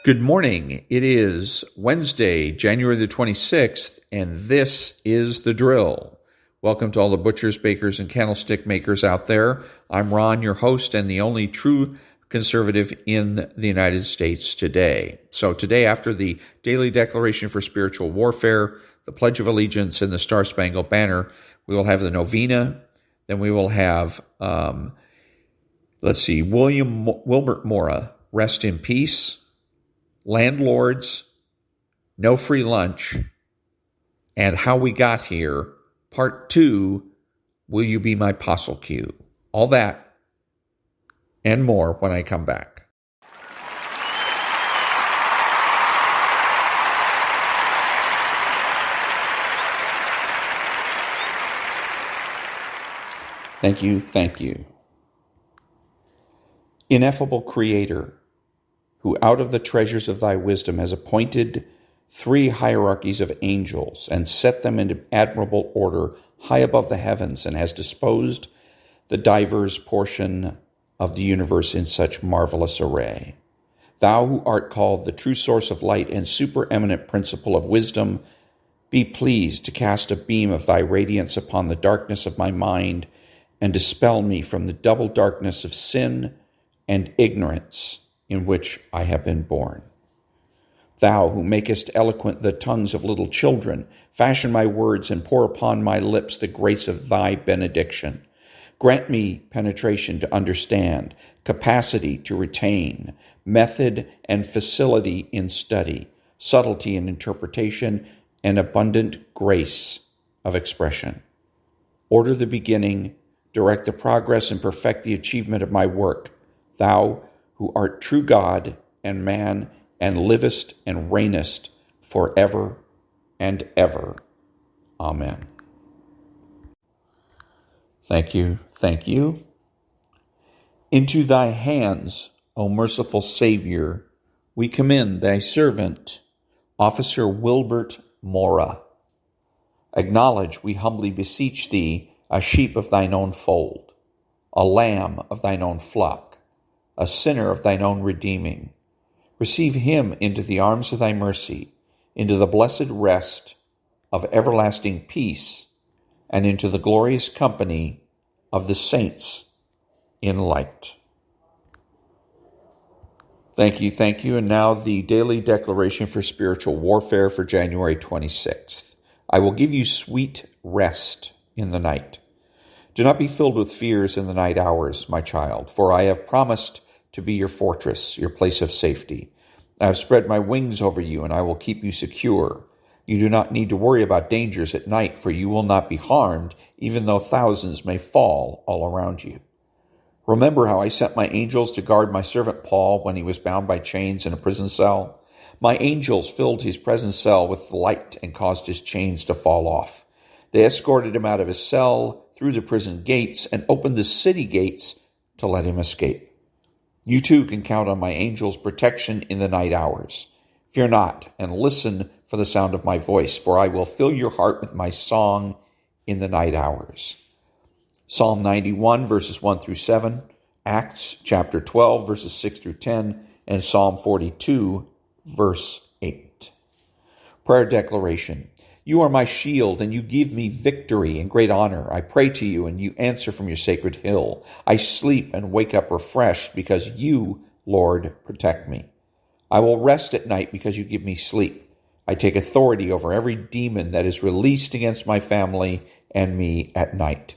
Good morning. It is Wednesday, January the 26th, and this is The Drill. Welcome to all the butchers, bakers, and candlestick makers out there. I'm Ron, your host, and the only true conservative in the United States today. So today, after the Daily Declaration for Spiritual Warfare, the Pledge of Allegiance, and the Star Spangled Banner, we will have the novena. Then we will have, Wilbert Mora, Rest in Peace, Landlords, No Free Lunch, and How We Got Here, Part 2, Will You Be My POSSLQ? All that and more when I come back. Thank you. Ineffable Creator, who out of the treasures of thy wisdom has appointed 3 hierarchies of angels and set them in admirable order high above the heavens, and has disposed the divers portion of the universe in such marvelous array. Thou who art called the true source of light and supereminent principle of wisdom, be pleased to cast a beam of thy radiance upon the darkness of my mind and dispel me from the double darkness of sin and ignorance in which I have been born. Thou who makest eloquent the tongues of little children, fashion my words and pour upon my lips the grace of thy benediction. Grant me penetration to understand, capacity to retain, method and facility in study, subtlety in interpretation, and abundant grace of expression. Order the beginning, direct the progress, and perfect the achievement of my work. Thou who art true God and man, and livest and reignest forever and ever. Amen. Thank you. Into thy hands, O merciful Savior, we commend thy servant, Officer Wilbert Mora. Acknowledge, we humbly beseech thee, a sheep of thine own fold, a lamb of thine own flock, a sinner of thine own redeeming. Receive him into the arms of thy mercy, into the blessed rest of everlasting peace, and into the glorious company of the saints in light. Thank you. And now the Daily Declaration for Spiritual Warfare for January 26th. I will give you sweet rest in the night. Do not be filled with fears in the night hours, my child, for I have promised to be your fortress, your place of safety. I have spread my wings over you, and I will keep you secure. You do not need to worry about dangers at night, for you will not be harmed, even though thousands may fall all around you. Remember how I sent my angels to guard my servant Paul when he was bound by chains in a prison cell? My angels filled his prison cell with light and caused his chains to fall off. They escorted him out of his cell, through the prison gates, and opened the city gates to let him escape. You too can count on my angels' protection in the night hours. Fear not, and listen for the sound of my voice, for I will fill your heart with my song in the night hours. Psalm 91, verses 1 through 7, Acts chapter 12, verses 6 through 10, and Psalm 42, verse 8. Prayer declaration. You are my shield, and you give me victory and great honor. I pray to you, and you answer from your sacred hill. I sleep and wake up refreshed because you, Lord, protect me. I will rest at night because you give me sleep. I take authority over every demon that is released against my family and me at night.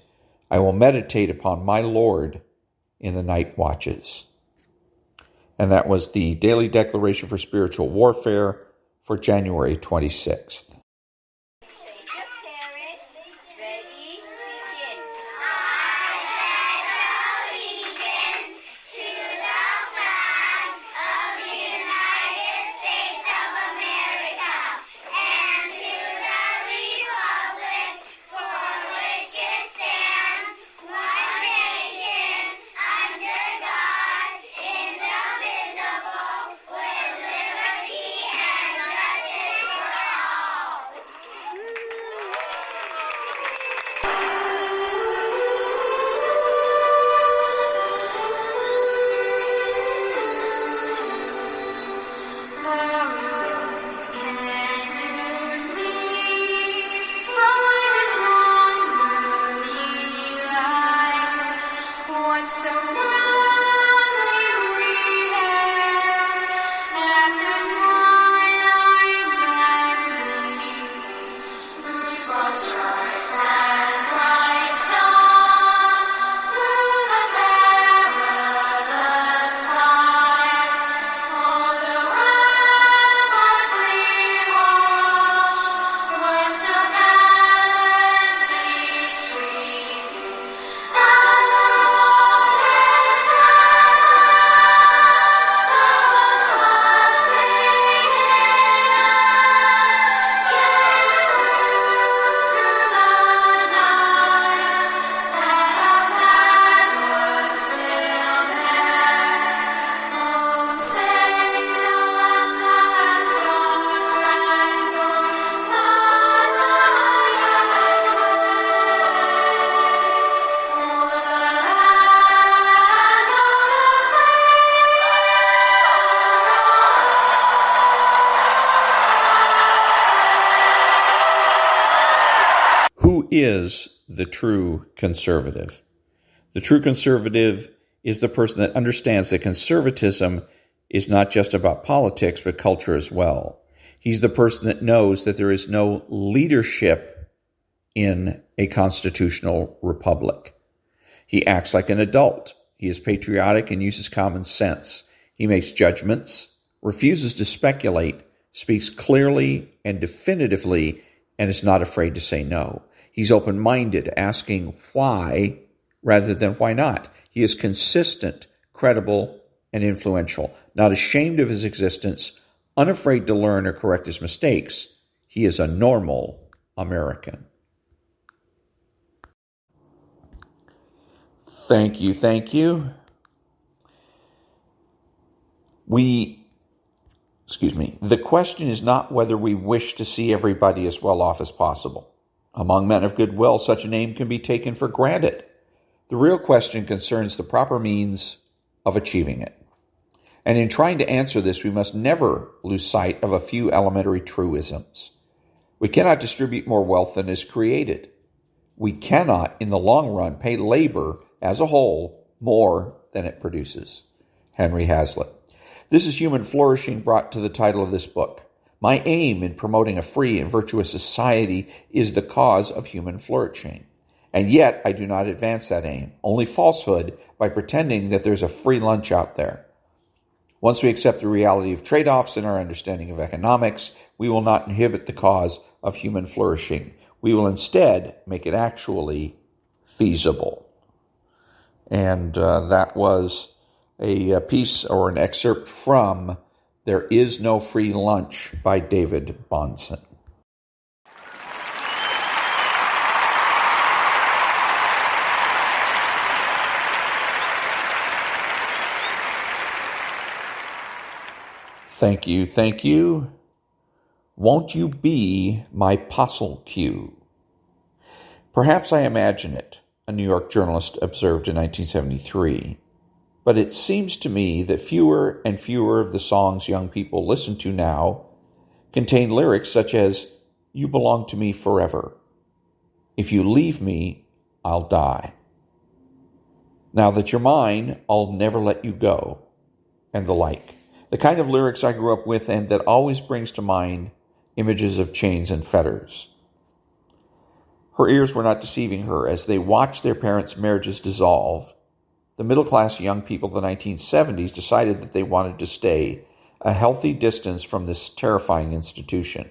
I will meditate upon my Lord in the night watches. And that was the Daily Declaration for Spiritual Warfare for January 26th. is the true conservative? The true conservative is the person that understands that conservatism is not just about politics, but culture as well. He's the person that knows that there is no leadership in a constitutional republic. He acts like an adult. He is patriotic and uses common sense. He makes judgments, refuses to speculate, speaks clearly and definitively, and is not afraid to say no. He's open-minded, asking why rather than why not. He is consistent, credible, and influential, not ashamed of his existence, unafraid to learn or correct his mistakes. He is a normal American. Thank you. The question is not whether we wish to see everybody as well off as possible. Among men of goodwill, such an aim can be taken for granted. The real question concerns the proper means of achieving it. And in trying to answer this, we must never lose sight of a few elementary truisms. We cannot distribute more wealth than is created. We cannot, in the long run, pay labor as a whole more than it produces. Henry Hazlitt. This is human flourishing brought to the title of this book. My aim in promoting a free and virtuous society is the cause of human flourishing. And yet I do not advance that aim, only falsehood by pretending that there's a free lunch out there. Once we accept the reality of trade-offs in our understanding of economics, we will not inhibit the cause of human flourishing. We will instead make it actually feasible. And that was a piece or an excerpt from There Is No Free Lunch by David Bahnsen. Thank you. Won't you be my POSSLQ? Perhaps I imagine it, a New York journalist observed in 1973. But it seems to me that fewer and fewer of the songs young people listen to now contain lyrics such as, "You belong to me forever. If you leave me, I'll die. Now that you're mine, I'll never let you go," and the like. The kind of lyrics I grew up with and that always brings to mind images of chains and fetters. Her ears were not deceiving her as they watched their parents' marriages dissolve. The middle-class young people of the 1970s decided that they wanted to stay a healthy distance from this terrifying institution.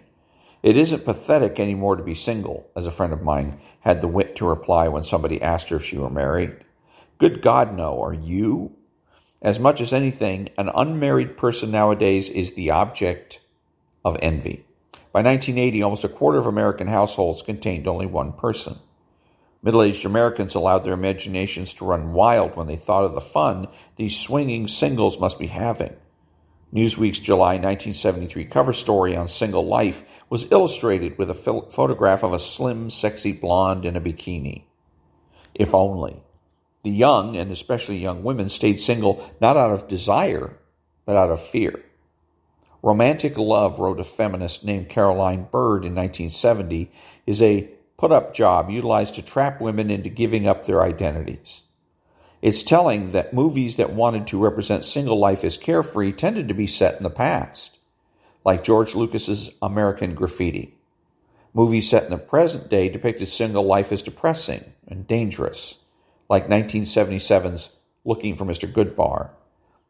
It isn't pathetic anymore to be single, as a friend of mine had the wit to reply when somebody asked her if she were married. Good God, no. Are you? As much as anything, an unmarried person nowadays is the object of envy. By 1980, almost a quarter of American households contained only one person. Middle-aged Americans allowed their imaginations to run wild when they thought of the fun these swinging singles must be having. Newsweek's July 1973 cover story on single life was illustrated with a photograph of a slim, sexy blonde in a bikini. If only. The young, and especially young women, stayed single not out of desire, but out of fear. Romantic love, wrote a feminist named Caroline Bird in 1970, is a put-up job utilized to trap women into giving up their identities. It's telling that movies that wanted to represent single life as carefree tended to be set in the past, like George Lucas's American Graffiti. Movies set in the present day depicted single life as depressing and dangerous, like 1977's Looking for Mr. Goodbar,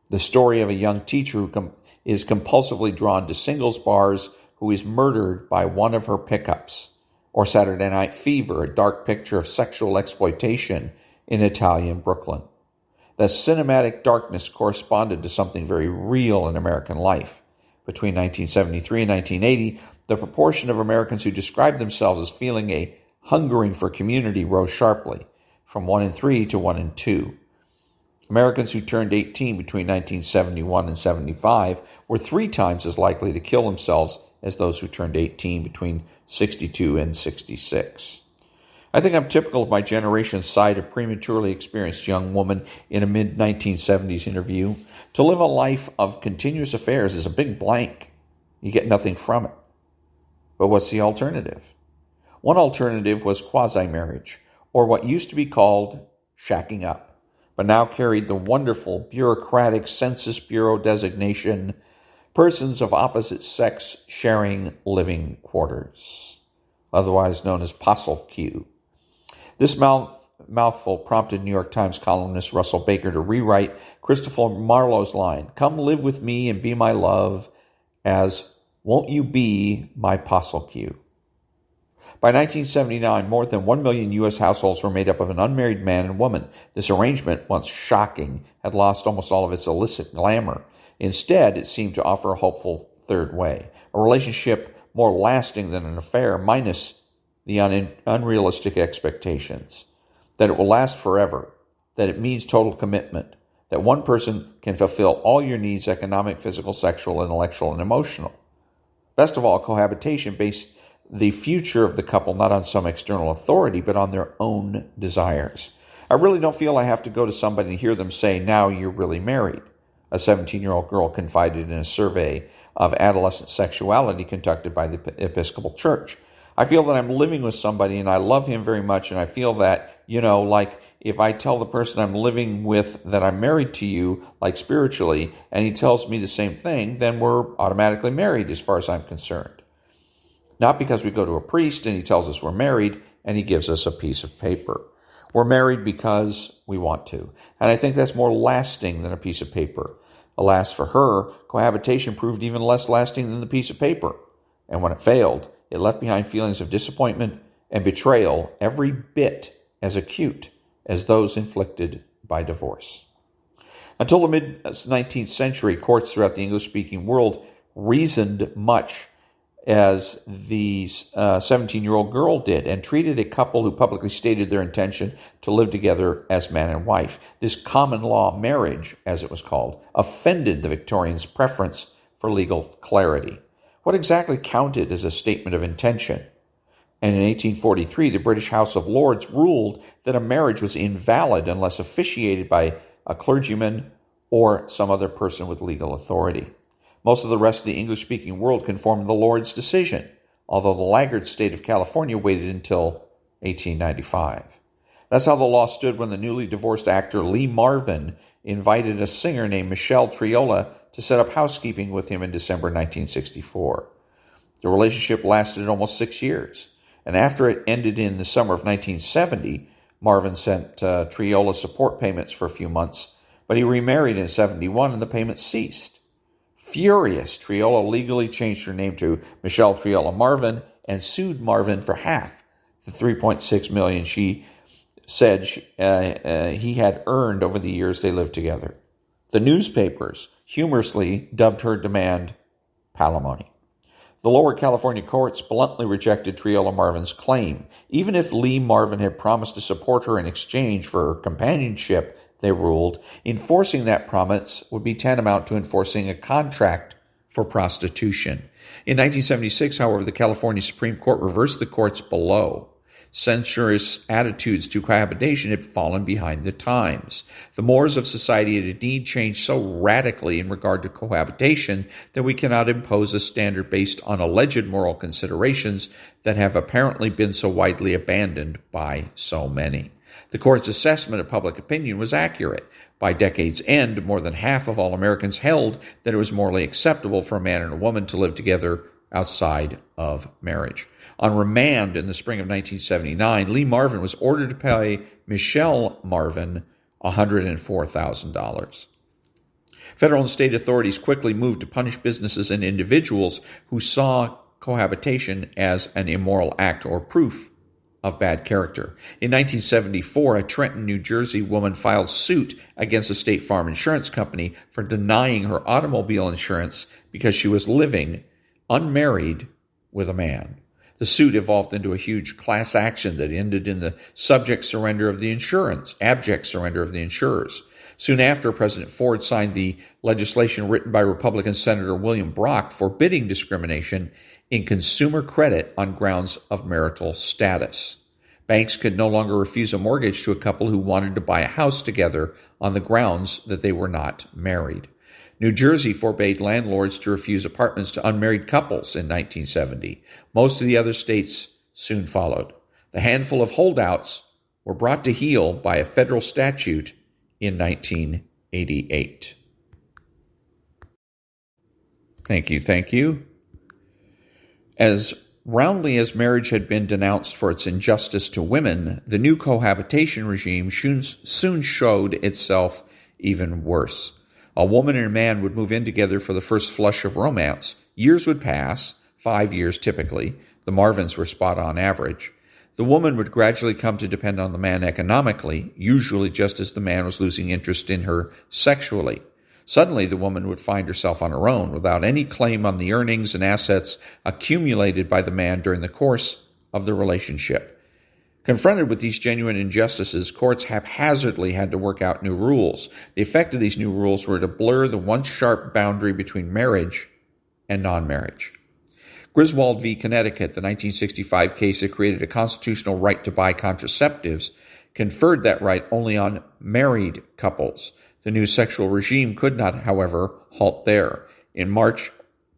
the story of a young teacher who is compulsively drawn to singles bars who is murdered by one of her pickups, or Saturday Night Fever, a dark picture of sexual exploitation in Italian Brooklyn. The cinematic darkness corresponded to something very real in American life. Between 1973 and 1980, the proportion of Americans who described themselves as feeling a hungering for community rose sharply, from 1 in 3 to 1 in 2. Americans who turned 18 between 1971 and 75 were 3 times as likely to kill themselves as those who turned 18 between 62 and 66. I think I'm typical of my generation's side, a prematurely experienced young woman in a mid-1970s interview. To live a life of continuous affairs is a big blank. You get nothing from it. But what's the alternative? One alternative was quasi-marriage, or what used to be called shacking up, but now carried the wonderful bureaucratic Census Bureau designation, persons of opposite sex sharing living quarters, otherwise known as POSSLQ. This mouthful prompted New York Times columnist Russell Baker to rewrite Christopher Marlowe's line, "Come live with me and be my love," as "Won't you be my POSSLQ?" By 1979, more than 1 million U.S. households were made up of an unmarried man and woman. This arrangement, once shocking, had lost almost all of its illicit glamour. Instead, it seemed to offer a hopeful third way, a relationship more lasting than an affair, minus the unrealistic expectations, that it will last forever, that it means total commitment, that one person can fulfill all your needs, economic, physical, sexual, intellectual, and emotional. Best of all, cohabitation based the future of the couple not on some external authority, but on their own desires. I really don't feel I have to go to somebody and hear them say, "Now you're really married," a 17-year-old girl confided in a survey of adolescent sexuality conducted by the Episcopal Church. I feel that I'm living with somebody and I love him very much, and I feel that, like if I tell the person I'm living with that I'm married to you, like spiritually, and he tells me the same thing, then we're automatically married as far as I'm concerned. Not because we go to a priest and he tells us we're married and he gives us a piece of paper. We're married because we want to. And I think that's more lasting than a piece of paper. Alas for her, cohabitation proved even less lasting than the piece of paper. And when it failed, it left behind feelings of disappointment and betrayal every bit as acute as those inflicted by divorce. Until the mid-19th century, courts throughout the English-speaking world reasoned much as the 17-year-old girl did, and treated a couple who publicly stated their intention to live together as man and wife. This common law marriage, as it was called, offended the Victorians' preference for legal clarity. What exactly counted as a statement of intention? And in 1843, the British House of Lords ruled that a marriage was invalid unless officiated by a clergyman or some other person with legal authority. Most of the rest of the English-speaking world conformed to the Lord's decision, although the laggard state of California waited until 1895. That's how the law stood when the newly divorced actor Lee Marvin invited a singer named Michelle Triola to set up housekeeping with him in December 1964. The relationship lasted almost 6 years, and after it ended in the summer of 1970, Marvin sent Triola support payments for a few months, but he remarried in 71 and the payments ceased. Furious, Triola legally changed her name to Michelle Triola Marvin and sued Marvin for half the $3.6 million she said he had earned over the years they lived together. The newspapers humorously dubbed her demand palimony. The lower California courts bluntly rejected Triola Marvin's claim. Even if Lee Marvin had promised to support her in exchange for her companionship, they ruled, enforcing that promise would be tantamount to enforcing a contract for prostitution. In 1976, however, the California Supreme Court reversed the courts below. Censorious attitudes to cohabitation had fallen behind the times. The mores of society had indeed changed so radically in regard to cohabitation that we cannot impose a standard based on alleged moral considerations that have apparently been so widely abandoned by so many. The court's assessment of public opinion was accurate. By decade's end, more than half of all Americans held that it was morally acceptable for a man and a woman to live together outside of marriage. On remand in the spring of 1979, Lee Marvin was ordered to pay Michelle Marvin $104,000. Federal and state authorities quickly moved to punish businesses and individuals who saw cohabitation as an immoral act or proof of bad character. In 1974, a Trenton, New Jersey woman filed suit against a State Farm insurance company for denying her automobile insurance because she was living unmarried with a man. The suit evolved into a huge class action that ended in the abject surrender of the insurers. Soon after, President Ford signed the legislation written by Republican Senator William Brock forbidding discrimination in consumer credit on grounds of marital status. Banks could no longer refuse a mortgage to a couple who wanted to buy a house together on the grounds that they were not married. New Jersey forbade landlords to refuse apartments to unmarried couples in 1970. Most of the other states soon followed. The handful of holdouts were brought to heel by a federal statute in 1988. Thank you. As roundly as marriage had been denounced for its injustice to women, the new cohabitation regime soon showed itself even worse. A woman and a man would move in together for the first flush of romance. Years would pass, 5 years typically. The Marvins were spot on average. The woman would gradually come to depend on the man economically, usually just as the man was losing interest in her sexually. Suddenly, the woman would find herself on her own, without any claim on the earnings and assets accumulated by the man during the course of the relationship. Confronted with these genuine injustices, courts haphazardly had to work out new rules. The effect of these new rules were to blur the once sharp boundary between marriage and non-marriage. Griswold v. Connecticut, the 1965 case that created a constitutional right to buy contraceptives, conferred that right only on married couples. The new sexual regime could not, however, halt there. In March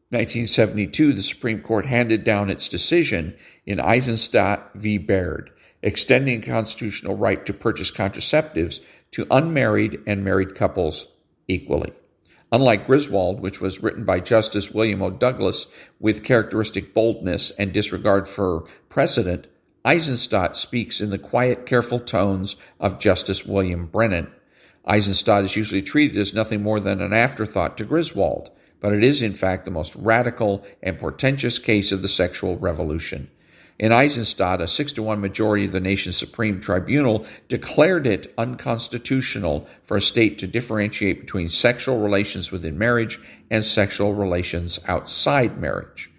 1972, the Supreme Court handed down its decision in Eisenstadt v. Baird, extending a constitutional right to purchase contraceptives to unmarried and married couples equally. Unlike Griswold, which was written by Justice William O. Douglas with characteristic boldness and disregard for precedent, Eisenstadt speaks in the quiet, careful tones of Justice William Brennan. Eisenstadt is usually treated as nothing more than an afterthought to Griswold, but it is in fact the most radical and portentous case of the sexual revolution. In Eisenstadt, a 6-1 majority of the nation's Supreme Tribunal declared it unconstitutional for a state to differentiate between sexual relations within marriage and sexual relations outside marriage.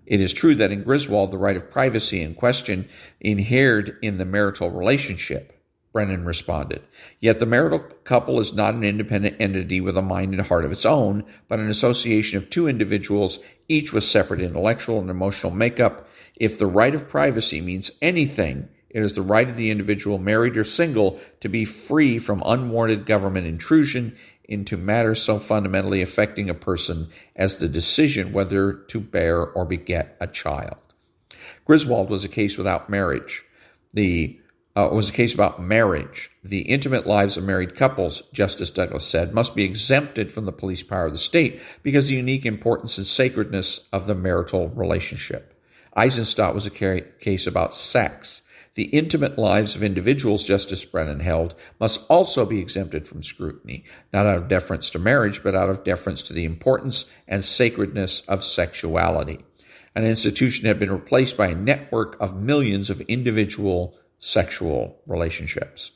It is true that in Griswold, the right of privacy in question inhered in the marital relationship, Brennan responded. Yet the marital couple is not an independent entity with a mind and heart of its own, but an association of two individuals, each with separate intellectual and emotional makeup. If the right of privacy means anything, it is the right of the individual, married or single, to be free from unwarranted government intrusion into matters so fundamentally affecting a person as the decision whether to bear or beget a child. Griswold was a case without marriage. Was a case about marriage. The intimate lives of married couples, Justice Douglas said, must be exempted from the police power of the state because of the unique importance and sacredness of the marital relationship. Eisenstadt was a case about sex. The intimate lives of individuals, Justice Brennan held, must also be exempted from scrutiny, not out of deference to marriage, but out of deference to the importance and sacredness of sexuality. An institution had been replaced by a network of millions of individual sexual relationships.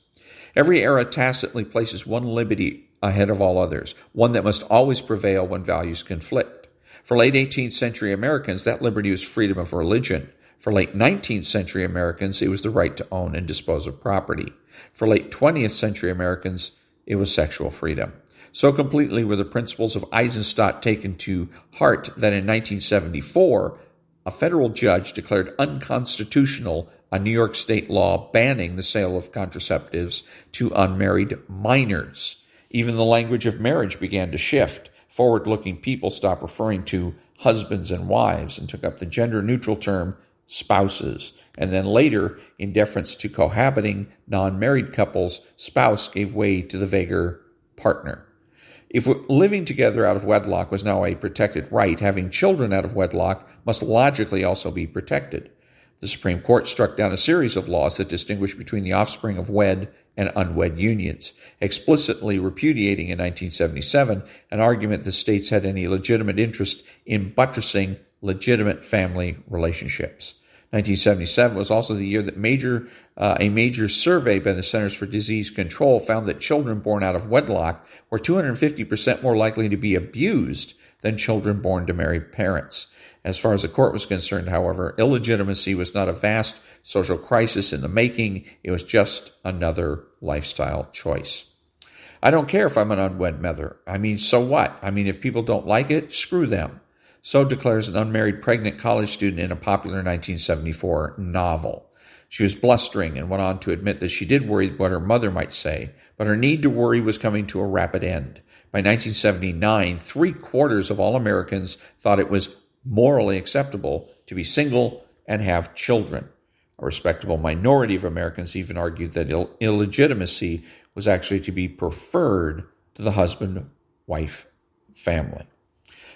Every era tacitly places one liberty ahead of all others, one that must always prevail when values conflict. For late 18th century Americans, that liberty was freedom of religion. For late 19th century Americans, it was the right to own and dispose of property. For late 20th century Americans, it was sexual freedom. So completely were the principles of Eisenstadt taken to heart that in 1974, a federal judge declared unconstitutional a New York state law banning the sale of contraceptives to unmarried minors. Even the language of marriage began to shift. Forward-looking people stopped referring to husbands and wives and took up the gender-neutral term spouses. And then later, in deference to cohabiting non-married couples, spouse gave way to the vaguer partner. If living together out of wedlock was now a protected right, having children out of wedlock must logically also be protected. The Supreme Court struck down a series of laws that distinguish between the offspring of wed and unwed unions, explicitly repudiating in 1977 an argument that states had any legitimate interest in buttressing legitimate family relationships. 1977 was also the year that a major survey by the Centers for Disease Control found that children born out of wedlock were 250% more likely to be abused than children born to married parents. As far as the court was concerned, however, illegitimacy was not a vast social crisis in the making. It was just another lifestyle choice. I don't care if I'm an unwed mother. So what? If people don't like it, screw them. So declares an unmarried pregnant college student in a popular 1974 novel. She was blustering and went on to admit that she did worry what her mother might say, but her need to worry was coming to a rapid end. By 1979, 3/4 of all Americans thought it was morally acceptable to be single and have children. A respectable minority of Americans even argued that illegitimacy was actually to be preferred to the husband-wife family.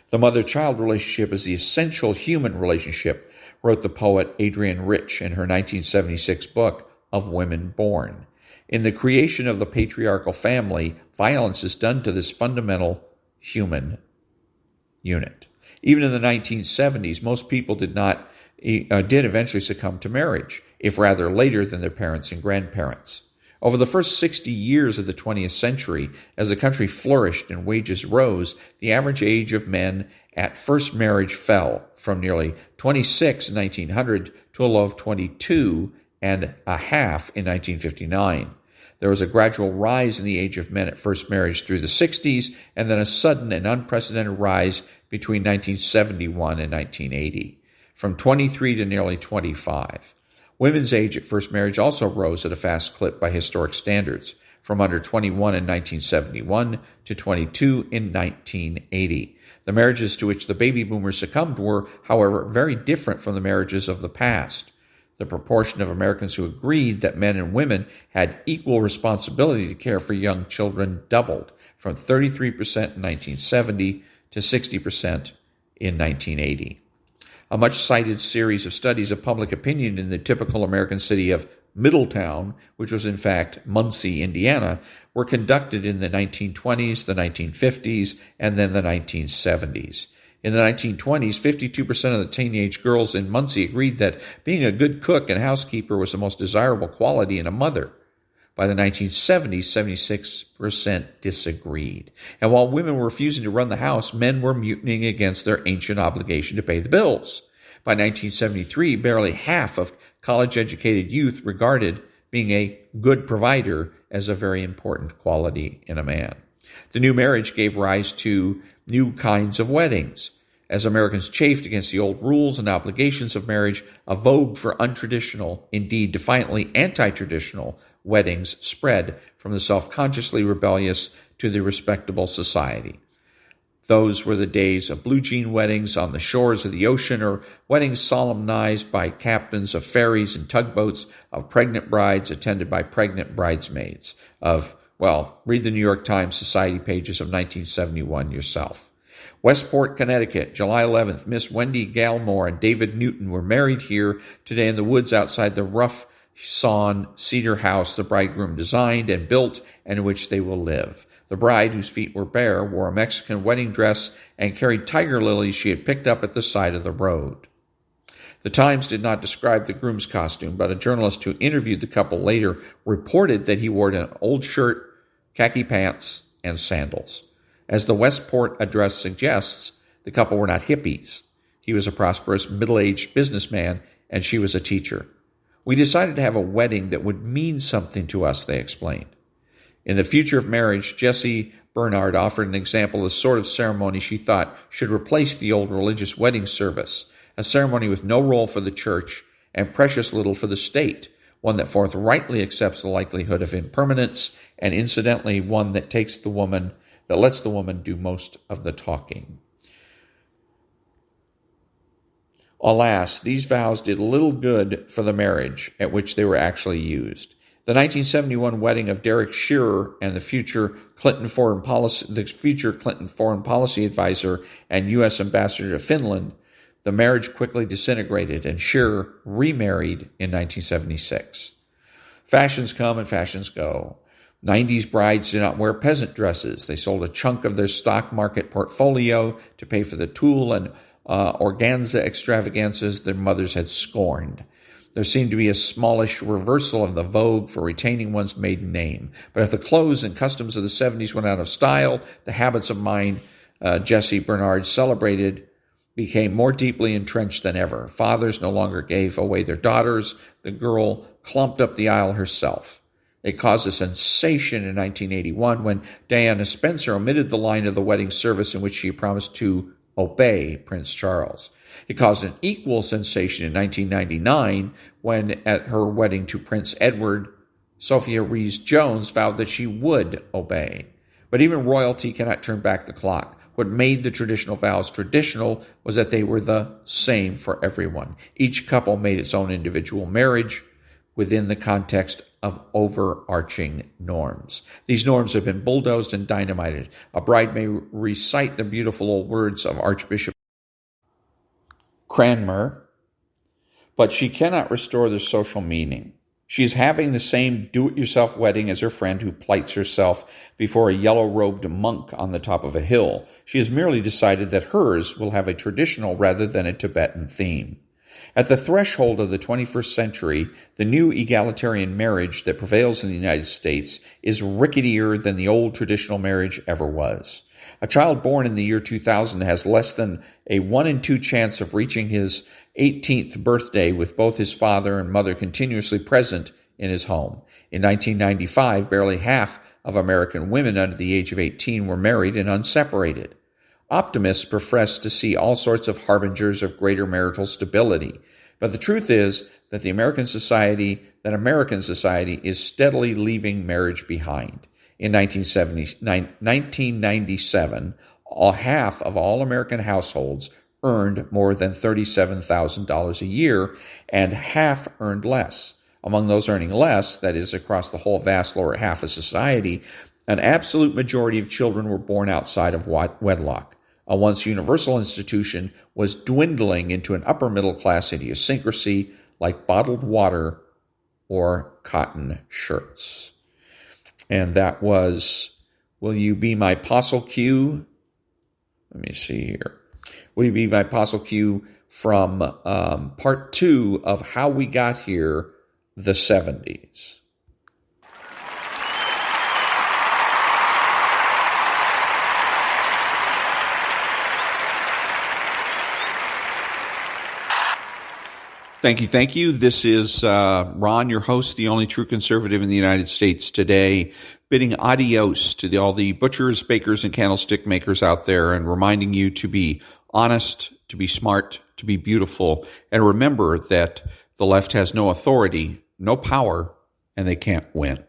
The mother-child relationship is the essential human relationship, wrote the poet Adrienne Rich in her 1976 book, Of Women Born. In the creation of the patriarchal family, violence is done to this fundamental human unit. Even in the 1970s, most people did eventually succumb to marriage, if rather later than their parents and grandparents. Over the first 60 years of the 20th century, as the country flourished and wages rose, the average age of men at first marriage fell from nearly 26 in 1900 to a low of 22 and a half in 1959. There was a gradual rise in the age of men at first marriage through the 60s, and then a sudden and unprecedented rise between 1971 and 1980, from 23 to nearly 25. Women's age at first marriage also rose at a fast clip by historic standards, from under 21 in 1971 to 22 in 1980. The marriages to which the baby boomers succumbed were, however, very different from the marriages of the past. The proportion of Americans who agreed that men and women had equal responsibility to care for young children doubled, from 33% in 1970 to 60% in 1980. A much-cited series of studies of public opinion in the typical American city of Middletown, which was in fact Muncie, Indiana, were conducted in the 1920s, the 1950s, and then the 1970s. In the 1920s, 52% of the teenage girls in Muncie agreed that being a good cook and housekeeper was the most desirable quality in a mother. By the 1970s, 76% disagreed. And while women were refusing to run the house, men were mutinying against their ancient obligation to pay the bills. By 1973, barely half of college-educated youth regarded being a good provider as a very important quality in a man. The new marriage gave rise to new kinds of weddings. As Americans chafed against the old rules and obligations of marriage, a vogue for untraditional, indeed defiantly anti-traditional, weddings spread from the self-consciously rebellious to the respectable society. Those were the days of blue jean weddings on the shores of the ocean, or weddings solemnized by captains of ferries and tugboats, of pregnant brides attended by pregnant bridesmaids, read the New York Times Society pages of 1971 yourself. Westport, Connecticut, July 11th, Miss Wendy Galmore and David Newton were married here today in the woods outside the rough-sawn cedar house the bridegroom designed and built and in which they will live. The bride, whose feet were bare, wore a Mexican wedding dress and carried tiger lilies she had picked up at the side of the road. The Times did not describe the groom's costume, but a journalist who interviewed the couple later reported that he wore an old shirt, khaki pants, and sandals. As the Westport address suggests, the couple were not hippies. He was a prosperous, middle-aged businessman, and she was a teacher. We decided to have a wedding that would mean something to us, they explained. In The Future of Marriage, Jessie Bernard offered an example of the sort of ceremony she thought should replace the old religious wedding service, a ceremony with no role for the church and precious little for the state, one that forthrightly accepts the likelihood of impermanence, and incidentally one that lets the woman do most of the talking. Alas, these vows did little good for the marriage at which they were actually used. The 1971 wedding of Derek Shearer and the future Clinton foreign policy advisor and U.S. ambassador to Finland, the marriage quickly disintegrated, and Shearer remarried in 1976. Fashions come and fashions go. 90s brides did not wear peasant dresses. They sold a chunk of their stock market portfolio to pay for the tulle and organza extravaganzas their mothers had scorned. There seemed to be a smallish reversal of the vogue for retaining one's maiden name. But if the clothes and customs of the 70s went out of style, the habits of mind Jessie Bernard celebrated became more deeply entrenched than ever. Fathers no longer gave away their daughters. The girl clumped up the aisle herself. It caused a sensation in 1981 when Diana Spencer omitted the line of the wedding service in which she promised to obey Prince Charles. It caused an equal sensation in 1999 when, at her wedding to Prince Edward, Sophia Rees-Jones vowed that she would obey. But even royalty cannot turn back the clock. What made the traditional vows traditional was that they were the same for everyone. Each couple made its own individual marriage within the context of overarching norms. These norms have been bulldozed and dynamited. A bride may recite the beautiful old words of Archbishop Cranmer, but she cannot restore their social meaning. She is having the same do-it-yourself wedding as her friend who plights herself before a yellow-robed monk on the top of a hill. She has merely decided that hers will have a traditional rather than a Tibetan theme. At the threshold of the 21st century, the new egalitarian marriage that prevails in the United States is ricketier than the old traditional marriage ever was. A child born in the year 2000 has less than a 1 in 2 chance of reaching his 18th birthday with both his father and mother continuously present in his home. In 1995, barely half of American women under the age of 18 were married and unseparated. Optimists profess to see all sorts of harbingers of greater marital stability, but the truth is that American society is steadily leaving marriage behind. In 1997, half of all American households earned more than $37,000 a year, and half earned less. Among those earning less, that is, across the whole vast lower half of society, an absolute majority of children were born outside of wedlock. A once universal institution was dwindling into an upper middle class idiosyncrasy like bottled water or cotton shirts. And that was, Will You Be My POSSLQ? Let me see here. Will You Be My POSSLQ from part 2 of How We Got Here, the 70s. Thank you. This is Ron, your host, the only true conservative in the United States today, bidding adios to all the butchers, bakers, and candlestick makers out there and reminding you to be honest, to be smart, to be beautiful, and remember that the left has no authority, no power, and they can't win.